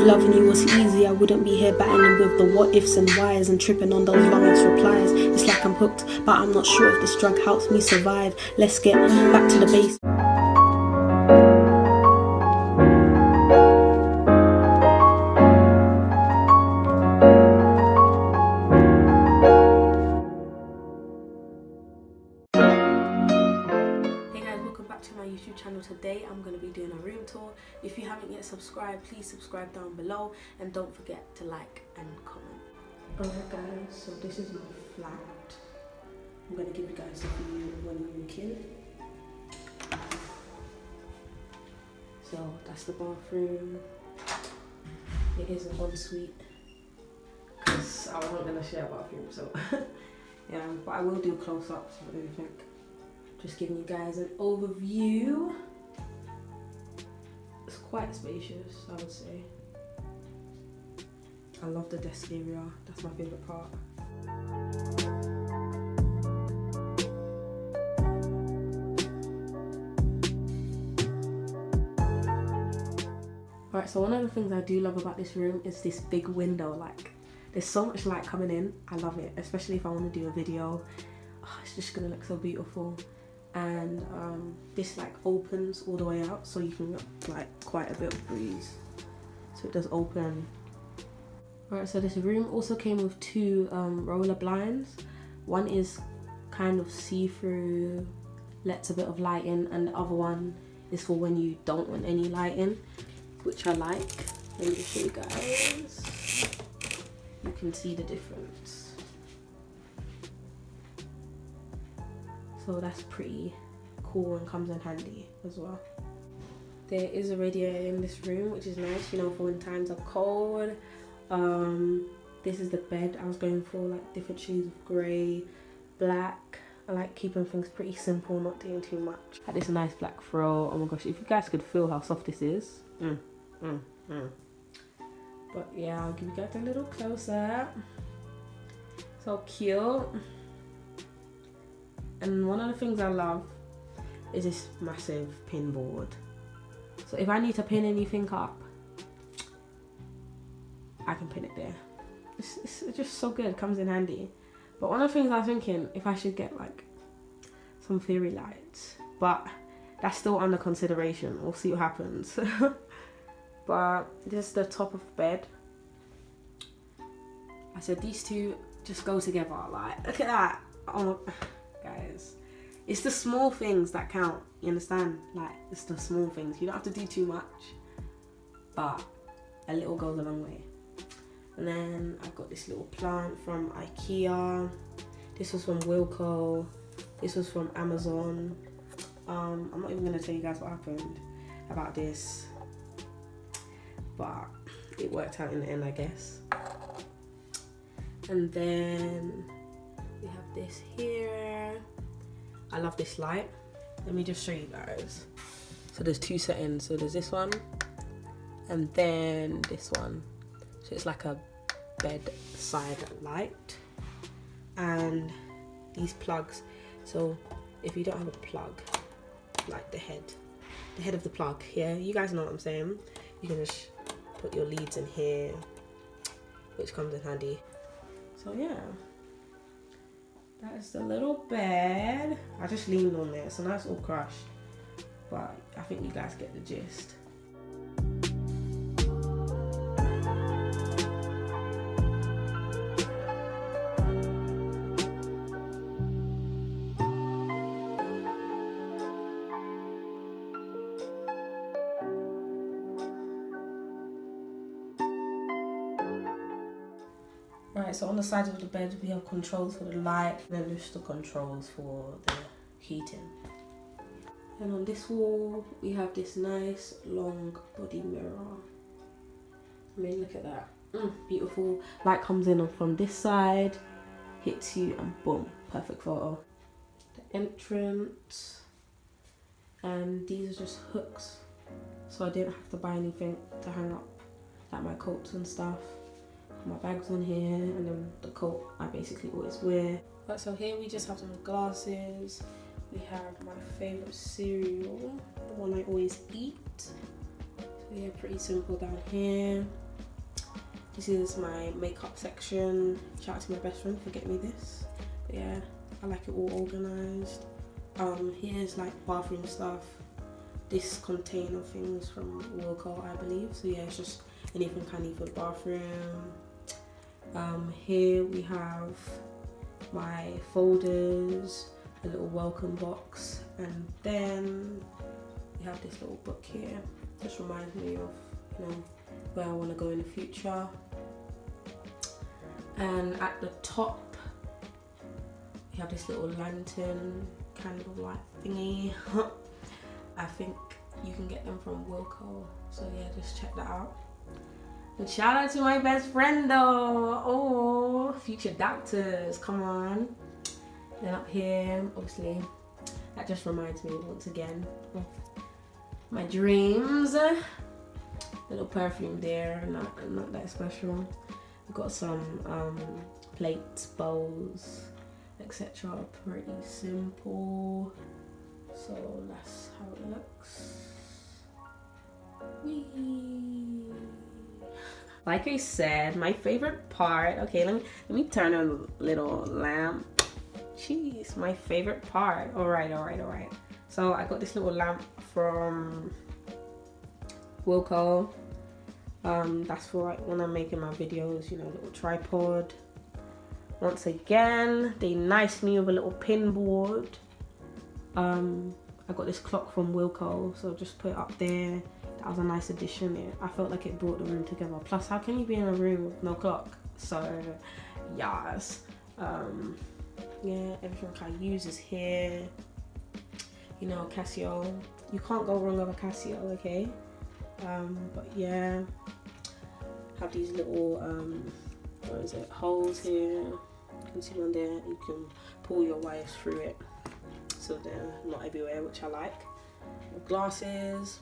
loving you was easy, I wouldn't be here battling with the what ifs and whys and tripping on those long ass replies. It's like I'm hooked, but I'm not sure if this drug helps me survive. Let's get back to the base. To my YouTube channel. Today I'm going to be doing a room tour. If you haven't yet subscribed, please subscribe down below and don't forget to like and comment. Alright guys, so this is my flat. I'm going to give you guys a view when you walk in. So that's the bathroom. It is an ensuite because I wasn't going to share a bathroom, so yeah, but I will do close-ups of everything. Just giving you guys an overview. It's quite spacious, I would say. I love the desk area, that's my favourite part. Alright, so one of the things I do love about this room is this big window. Like, there's so much light coming in. I love it, especially if I want to do a video. Oh, it's just gonna look so beautiful. And this like opens all the way out, so you can get like quite a bit of breeze. So it does open. Alright, so this room also came with two roller blinds. One is kind of see-through, lets a bit of light in, and the other one is for when you don't want any light in, which I like. Let me just show you guys. You can see the difference. So that's pretty cool and comes in handy as well. There is a radiator in this room, which is nice, you know, for when times are cold. This is the bed. I was going for like different shades of grey, black. I like keeping things pretty simple, not doing too much. Had this nice black throw. Oh my gosh, if you guys could feel how soft this is. But yeah, I'll give you guys a little closer. So cute. And one of the things I love is this massive pin board. So if I need to pin anything up, I can pin it there. It's just so good, it comes in handy. But one of the things I was thinking, if I should get like some fairy lights, but that's still under consideration. We'll see what happens. But this is the top of the bed. I said these two just go together. Like, look at that. Oh, guys, it's the small things that count, you understand? Like, it's the small things. You don't have to do too much, but a little goes a long way. And then I've got this little plant from IKEA. This was from Wilco. This was from Amazon. I'm not even gonna tell you guys what happened about this, but it worked out in the end, I guess. And then we have this here. I love this light. Let me just show you guys. So there's two settings. So there's this one and then this one. So it's like a bedside light. And these plugs. So if you don't have a plug, like the head of the plug here, you guys know what I'm saying. You can just put your leads in here, which comes in handy. So yeah. That's the little bed. I just leaned on there, so now it's all crushed. But I think you guys get the gist. Right, so on the sides of the bed we have controls for the light, and then there's the controls for the heating. And on this wall we have this nice long body mirror. I mean, look at that. Beautiful. Light comes in from this side, hits you, and boom, perfect photo. The entrance, and these are just hooks, so I didn't have to buy anything to hang up, like my coats and stuff. My bag's on here, and then the coat I basically always wear. Right, so here we just have some glasses. We have my favorite cereal, the one I always eat. So Yeah, pretty simple down here. This is my makeup section. Shout out to my best friend for getting me this. But yeah, I like it all organized. Here's like bathroom stuff. This container things from Wilco, I believe. So yeah, it's just anything I need for the bathroom. Here we have my folders, a little welcome box, and then we have this little book here. Just reminds me of, you know, where I want to go in the future. And at the top we have this little lantern candlelight thingy. I think you can get them from Wilco, so yeah, just check that out. And shout out to my best friend though. Oh, future doctors, come on. Then up here, obviously, that just reminds me once again of my dreams. Little perfume there, not that special. We've got some plates, bowls, etc. Pretty simple. So that's how it looks. Whee! Like I said, my favorite part. Okay, let me turn on a little lamp. Jeez, my favorite part. All right. So I got this little lamp from Wilco. That's for like when I'm making my videos, you know, little tripod. Once again, they niced me with a little pin board. I got this clock from Wilco, so just put it up there. That was a nice addition. I felt like it brought the room together. Plus, how can you be in a room with no clock? So, yes. Yeah, everything I use is here. You know, Casio. You can't go wrong with a Casio, okay? But yeah, have these little holes here. You can see one there. You can pull your wires through it, so they're not everywhere, which I like. Glasses.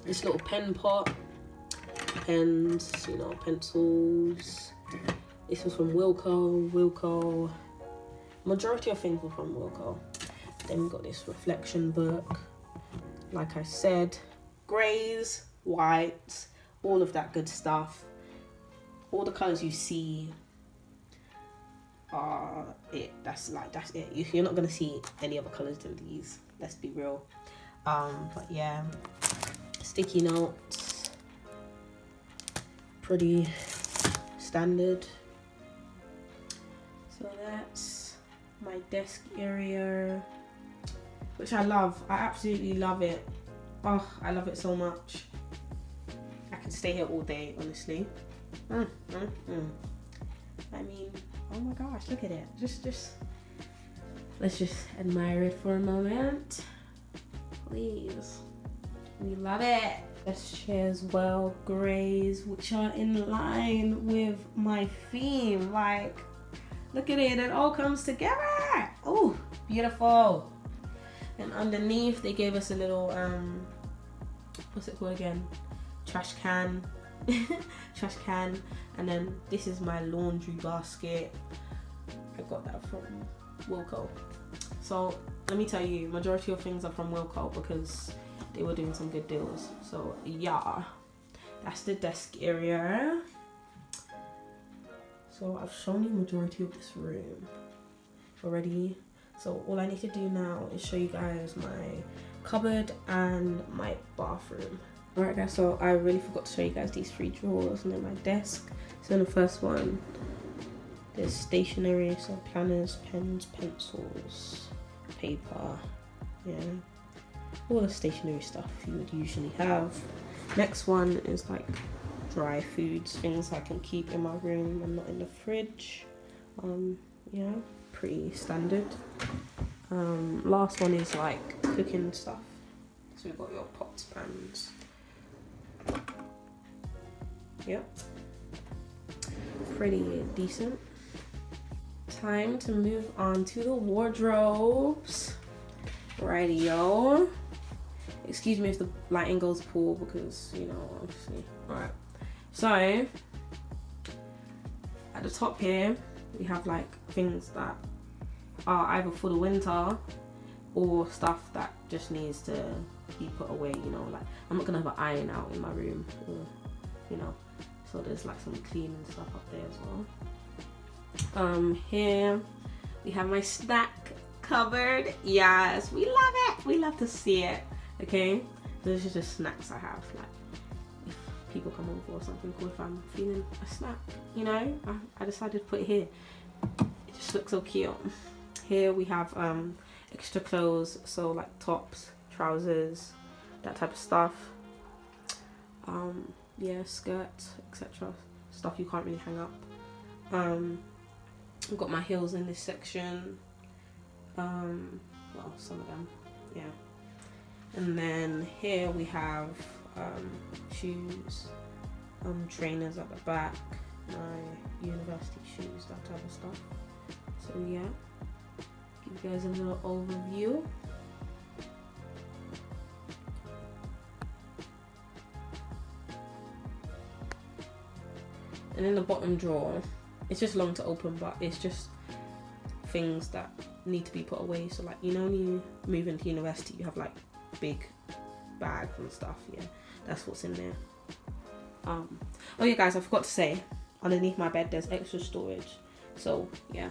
This little pen pot, pens, you know, pencils. This was from Wilco. Majority of things were from Wilco. Then we got this reflection book. Like I said, greys, whites, all of that good stuff. All the colors you see are it. That's it. You're not gonna see any other colors than these. Let's be real. But yeah, sticky notes, pretty standard. So that's my desk area, which I love. I absolutely love it. Oh, I love it so much. I can stay here all day, honestly. I mean, oh my gosh, look at it. Just let's just admire it for a moment. Please. We love it. This chair as well, greys, which are in line with my theme. Like, look at it, it all comes together. Oh, beautiful. And underneath they gave us a little what's it called again? Trash can. Trash can. And then this is my laundry basket. I got that from Wilco. So let me tell you, majority of things are from Wilco because they were doing some good deals. So yeah, that's the desk area. So I've shown you majority of this room already. So all I need to do now is show you guys my cupboard and my bathroom. Alright guys, so I really forgot to show you guys these 3 drawers and then my desk. So in the first one, there's stationery, so planners, pens, pencils, paper, yeah, all the stationery stuff you would usually have. Next one is like dry foods, things I can keep in my room and not in the fridge. Yeah, pretty standard. Last one is like cooking stuff. So we've got your pots, pans. Yep, pretty decent. Time to move on to the wardrobes. Rightio. Excuse me if the lighting goes poor because, you know, obviously. Alright, so at the top here we have like things that are either for the winter or stuff that just needs to be put away, you know, like I'm not gonna have an iron out in my room, or, you know, so there's like some cleaning stuff up there as well. Here we have my snack cupboard. Yes, we love it, we love to see it. Okay, this is just snacks I have, like if people come over or something, or if I'm feeling a snack, you know, I decided to put it here. It just looks so cute. Here we have extra clothes, so like tops, trousers, that type of stuff. Yeah, skirts, etc. Stuff you can't really hang up. I've got my heels in this section. Well, some of them, yeah. And then here we have shoes, trainers at the back, my university shoes, that type of stuff. So yeah, give you guys a little overview. And in the bottom drawer, it's just long to open, but it's just things that need to be put away. So like, you know, when you move into university, you have like big bags and stuff. Yeah, that's what's in there. Oh yeah, guys, I forgot to say, underneath my bed there's extra storage. So yeah.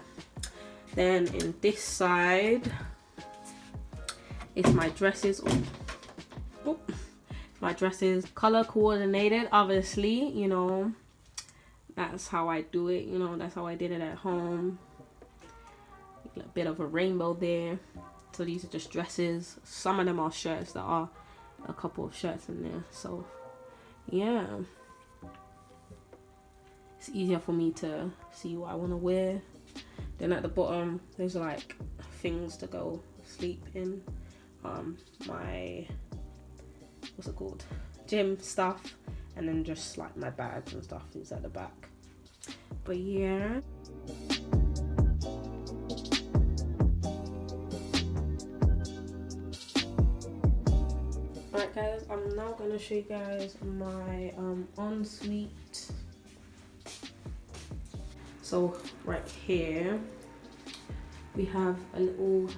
Then in this side, it's my dresses. Oh, my dresses, color coordinated, obviously, you know. That's how I do it, you know, that's how I did it at home. A bit of a rainbow there. So these are just dresses. Some of them are shirts. There are a couple of shirts in there. So yeah, it's easier for me to see what I want to wear. Then at the bottom, there's like things to go sleep in. My, what's it called? Gym stuff. And then just like my bags and stuff is at the back. But yeah. Alright guys, I'm now gonna show you guys my ensuite. So right here we have a little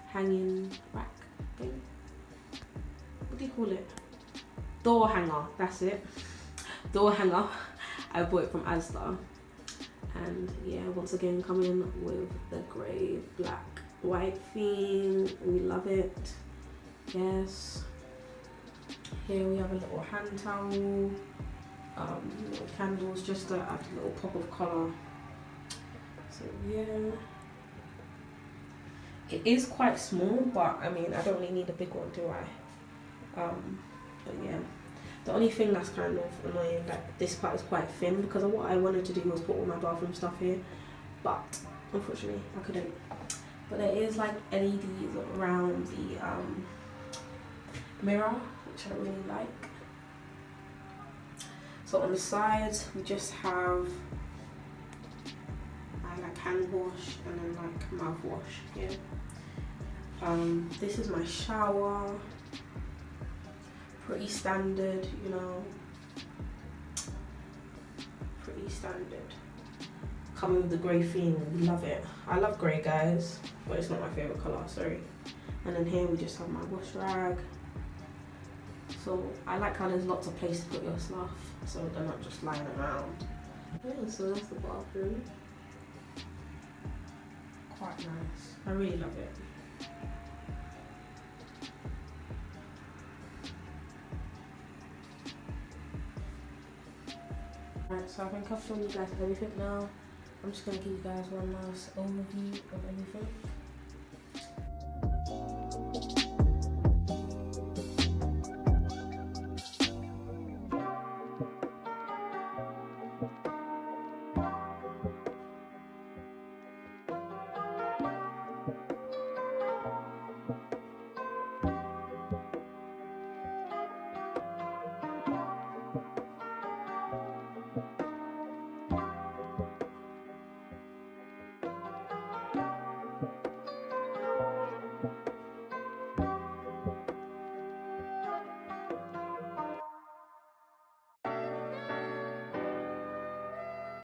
hanging rack thing. What do you call it? Door hanger, that's it. Door hanger. I bought it from Asda. And yeah, once again coming with the grey, black, white theme. We love it. Yes. Here we have a little hand towel. Little candles just to add a little pop of colour. So yeah. It is quite small, but I mean I don't really need a big one, do I? But yeah, the only thing that's kind of annoying, that this part is quite thin, because of what I wanted to do was put all my bathroom stuff here, but unfortunately I couldn't. But there is like LEDs around the mirror, which I really like. So on the sides we just have like hand wash and then like mouthwash here. This is my shower. Pretty standard, you know. Pretty standard. Coming with the grey theme, we love it. I love grey, guys, but it's not my favourite colour, sorry. And then here we just have my wash rag. So I like how there's lots of places to put your stuff, so they're not just lying around. Yeah, so that's the bathroom. Quite nice. I really love it. Right, so I think I've shown you guys everything now. I'm just going to give you guys one last overview of everything.